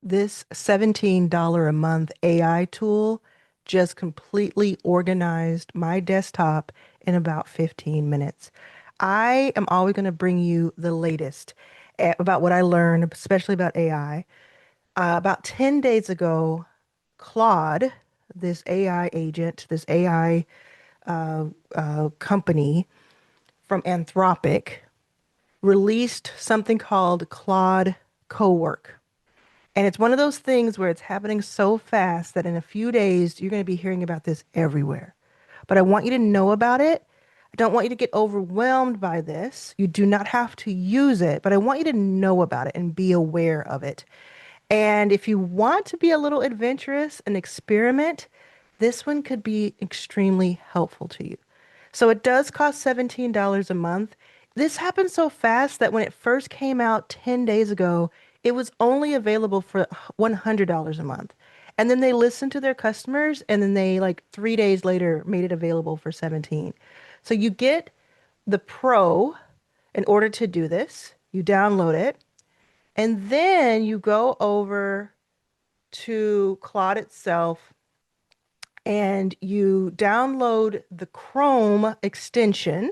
This $17 a month AI tool just completely organized my desktop in about 15 minutes. I am always going to bring you the latest about what I learned, especially about AI. About 10 days ago, Claude, this AI agent, this AI company from Anthropic, released something called Claude CoWork. And it's one of those things where it's happening so fast that in a few days, you're going to be hearing about this everywhere. But I want you to know about it. I don't want you to get overwhelmed by this. You do not have to use it, but I want you to know about it and be aware of it. And if you want to be a little adventurous and experiment, this one could be extremely helpful to you. So it does cost $17 a month. This happened so fast that when it first came out 10 days ago, it was only available for $100 a month. And then they listened to their customers and then they like 3 days later made it available for 17. So you get the Pro in order to do this. You download it and then you go over to Claude itself and you download the Chrome extension,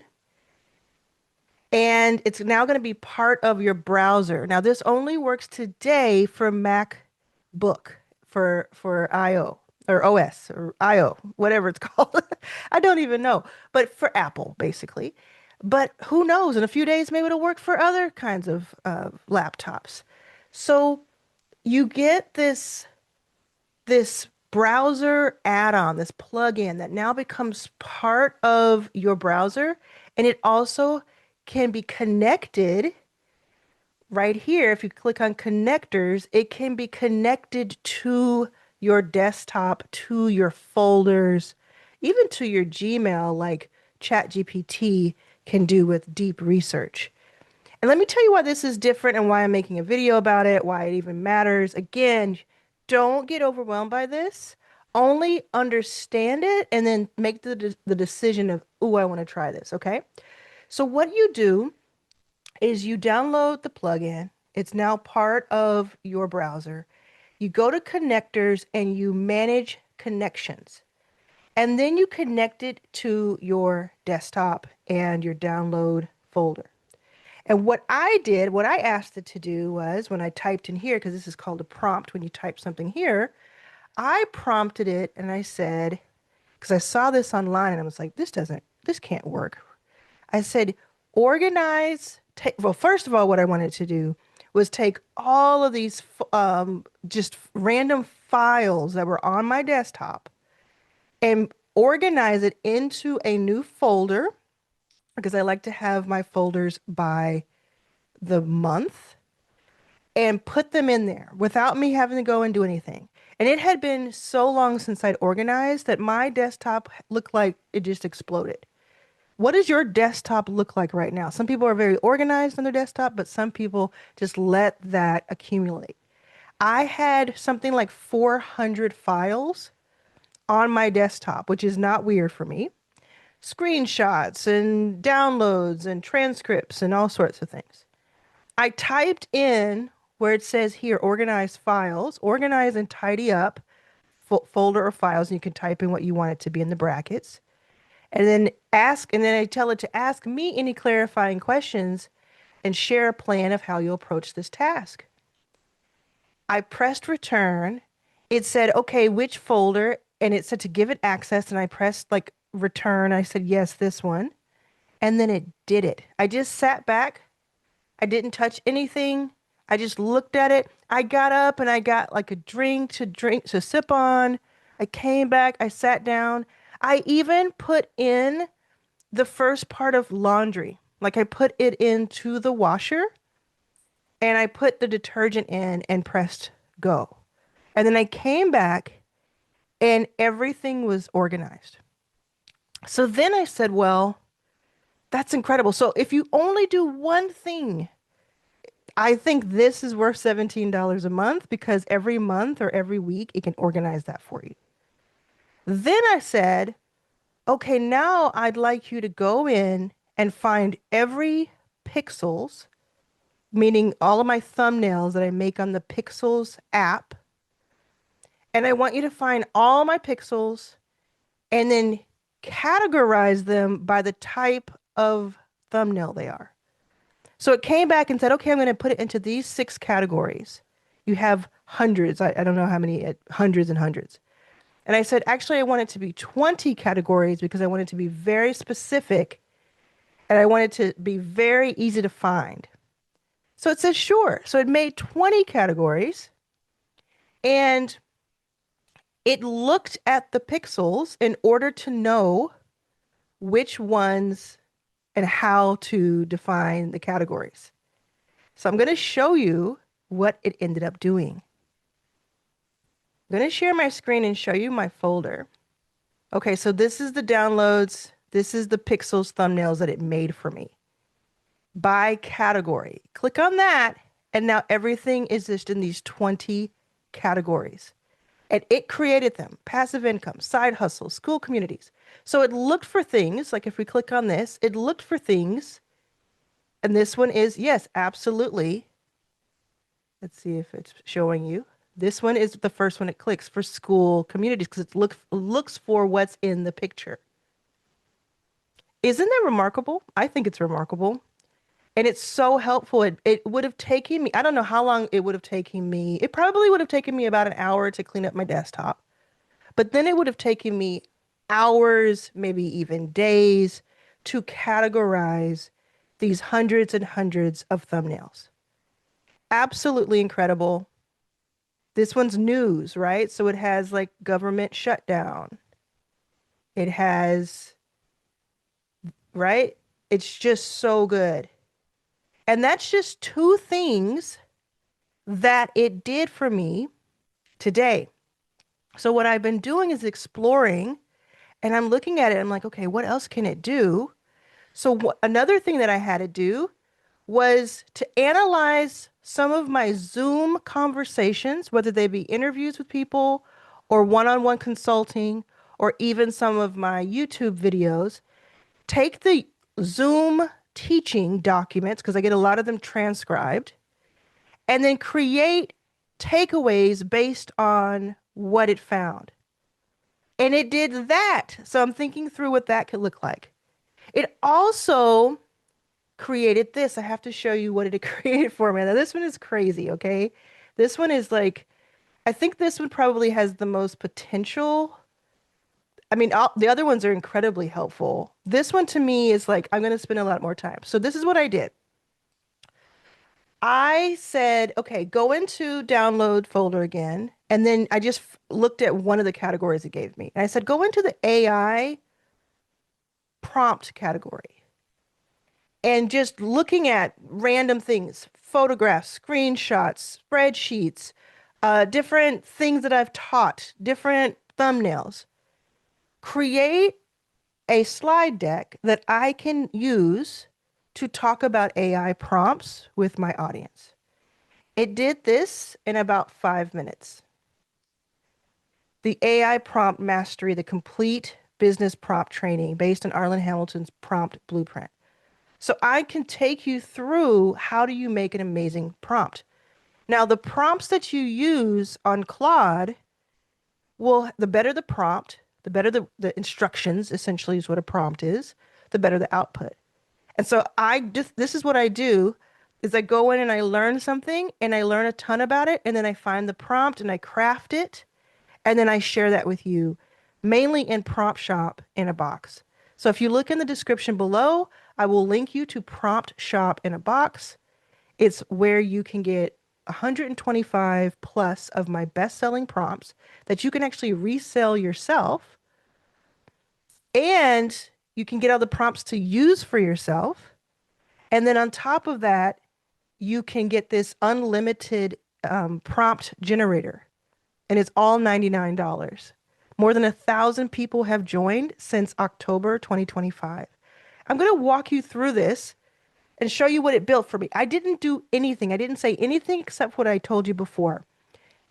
and it's now going to be part of your browser. Now, this only works today for MacBook, for IO or OS or IO, whatever it's called. I don't even know, but for Apple, basically. But who knows? In a few days, maybe it'll work for other kinds of laptops. So you get this browser add-on, this plugin that now becomes part of your browser, and it also can be connected right here. If you click on connectors, it can be connected to your desktop, to your folders, even to your Gmail, like ChatGPT can do with deep research. And let me tell you why this is different and why I'm making a video about it, why it even matters. Again, don't get overwhelmed by this. Only understand it and then make the decision of, oh, I want to try this, okay? So what you do is you download the plugin. It's now part of your browser. You go to connectors and you manage connections. And then you connect it to your desktop and your download folder. And what I did, what I asked it to do was when I typed in here, because this is called a prompt when you type something here, I prompted it and I said, because I saw this online and I was like, this can't work. I said, well, first of all, what I wanted to do was take all of these just random files that were on my desktop and organize it into a new folder because I like to have my folders by the month and put them in there without me having to go and do anything. And it had been so long since I'd organized that my desktop looked like it just exploded. What does your desktop look like right now? Some people are very organized on their desktop, but some people just let that accumulate. I had something like 400 files on my desktop, which is not weird for me. Screenshots and downloads and transcripts and all sorts of things. I typed in where it says here, organize files, organize and tidy up folder or files. And you can type in what you want it to be in the brackets. And then I tell it to ask me any clarifying questions and share a plan of how you approach this task. I pressed return. It said, okay, which folder? And it said to give it access. And I pressed like return. I said, yes, this one. And then it did it. I just sat back. I didn't touch anything. I just looked at it. I got up and I got like a drink to sip on. I came back. I sat down. I even put in the first part of laundry. Like I put it into the washer and I put the detergent in and pressed go. And then I came back and everything was organized. So then I said, well, that's incredible. So if you only do one thing, I think this is worth $17 a month because every month or every week it can organize that for you. Then I said, okay, now I'd like you to go in and find every pixels meaning all of my thumbnails that I make on the Pixels app. And I want you to find all my pixels and then categorize them by the type of thumbnail they are. So it came back and said, okay, I'm going to put it into these 6 categories. You have hundreds. I don't know how many, hundreds and hundreds. And I said, actually, I want it to be 20 categories because I want it to be very specific and I want it to be very easy to find. So it says, sure. So it made 20 categories and it looked at the pixels in order to know which ones and how to define the categories. So I'm going to show you what it ended up doing. I'm going to share my screen and show you my folder. Okay, so this is the downloads. This is the pixels thumbnails that it made for me by category. Click on that, and now everything is just in these 20 categories. And it created them: passive income, side hustle, school communities. So it looked for things, like if we click on this, it looked for things. And this one is, yes, absolutely. Let's see if it's showing you. This one is the first one it clicks for school communities because it looks for what's in the picture. Isn't that remarkable? I think it's remarkable. And it's so helpful. It would have taken me, I don't know how long it would have taken me. It probably would have taken me about an hour to clean up my desktop. But then it would have taken me hours, maybe even days, to categorize these hundreds and hundreds of thumbnails. Absolutely incredible. This one's news, right? So it has like government shutdown. It has, right? It's just so good. And that's just 2 things that it did for me today. So what I've been doing is exploring and I'm looking at it. I'm like, okay, what else can it do? So another thing that I had to do was to analyze some of my Zoom conversations, whether they be interviews with people or one-on-one consulting, or even some of my YouTube videos. Take the Zoom teaching documents, because I get a lot of them transcribed, and then create takeaways based on what it found. And it did that. So I'm thinking through what that could look like. It also created this. I have to show you what it created for me. Now, this one is crazy, okay? This one is like, I think this one probably has the most potential. I mean, the other ones are incredibly helpful. This one to me is like, I'm going to spend a lot more time. So this is what I did. I said, okay, go into download folder again. And then I just looked at one of the categories it gave me. And I said, go into the AI prompt category. And just looking at random things, photographs, screenshots, spreadsheets, different things that I've taught, different thumbnails. Create a slide deck that I can use to talk about AI prompts with my audience. It did this in about 5 minutes. The AI prompt mastery, the complete business prompt training based on Arlan Hamilton's prompt blueprint. So I can take you through how do you make an amazing prompt. Now, the prompts that you use on Claude will, the better the prompt, the better the instructions, essentially is what a prompt is, the better the output. And so this is what I do is I go in and I learn something and I learn a ton about it. And then I find the prompt and I craft it. And then I share that with you, mainly in Prompt Shop in a box. So if you look in the description below, I will link you to Prompt Shop in a box. It's where you can get 125 plus of my best-selling prompts that you can actually resell yourself. And you can get all the prompts to use for yourself. And then on top of that, you can get this unlimited prompt generator. And it's all $99. More than 1,000 people have joined since October 2025. I'm going to walk you through this and show you what it built for me. I didn't do anything. I didn't say anything except what I told you before.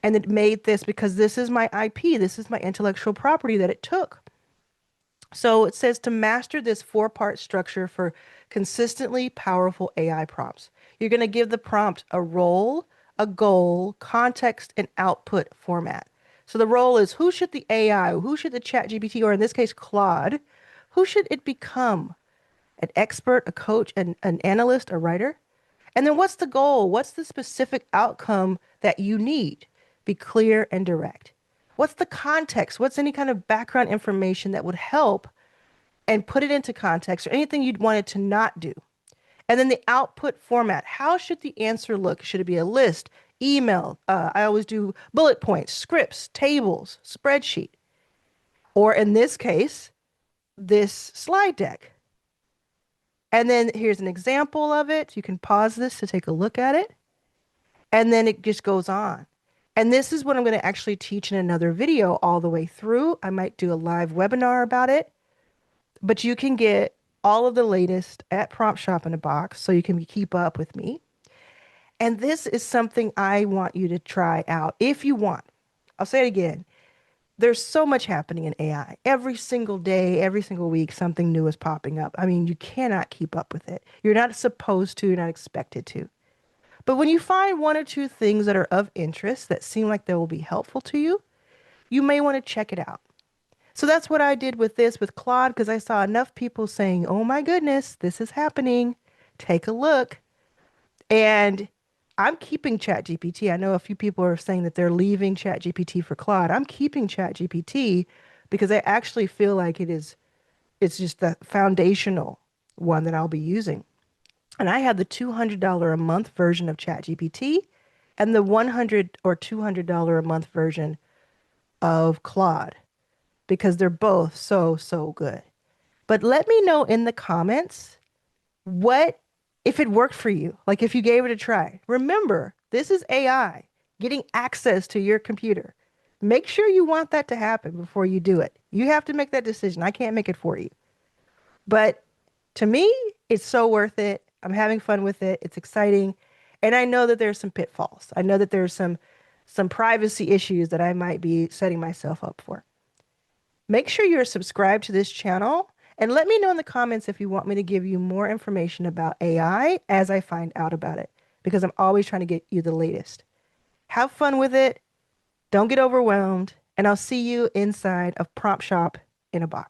And it made this because this is my IP. This is my intellectual property that it took. So it says to master this 4-part structure for consistently powerful AI prompts. You're going to give the prompt a role, a goal, context, and output format. So the role is who should the AI, who should the chat GPT, or in this case, Claude, who should it become? An expert, a coach, an analyst, a writer? And then what's the goal? What's the specific outcome that you need? Be clear and direct. What's the context? What's any kind of background information that would help and put it into context or anything you'd want it to not do? And then the output format. How should the answer look? Should it be a list, email? I always do bullet points, scripts, tables, spreadsheet. Or in this case, this slide deck. And then here's an example of it. You can pause this to take a look at it. And then it just goes on. And this is what I'm going to actually teach in another video all the way through. I might do a live webinar about it. But you can get all of the latest at Prompt Shop in a box so you can keep up with me. And this is something I want you to try out if you want. I'll say it again. There's so much happening in AI. Every single day, every single week, something new is popping up. I mean, you cannot keep up with it. You're not supposed to, you're not expected to. But when you find one or two things that are of interest that seem like they will be helpful to you, you may want to check it out. So that's what I did with this with Claude because I saw enough people saying, oh my goodness, this is happening. Take a look. And I'm keeping ChatGPT. I know a few people are saying that they're leaving ChatGPT for Claude. I'm keeping ChatGPT because I actually feel like it's just the foundational one that I'll be using. And I have the $200 a month version of ChatGPT and the $100 or $200 a month version of Claude because they're both so, so good. But let me know in the comments what if it worked for you, like if you gave it a try. Remember, this is AI getting access to your computer. Make sure you want that to happen before you do it. You have to make that decision. I can't make it for you. But to me, it's so worth it. I'm having fun with it. It's exciting. And I know that there's some pitfalls. I know that there's some privacy issues that I might be setting myself up for. Make sure you're subscribed to this channel and let me know in the comments if you want me to give you more information about AI as I find out about it, because I'm always trying to get you the latest. Have fun with it. Don't get overwhelmed. And I'll see you inside of Prompt Shop in a box.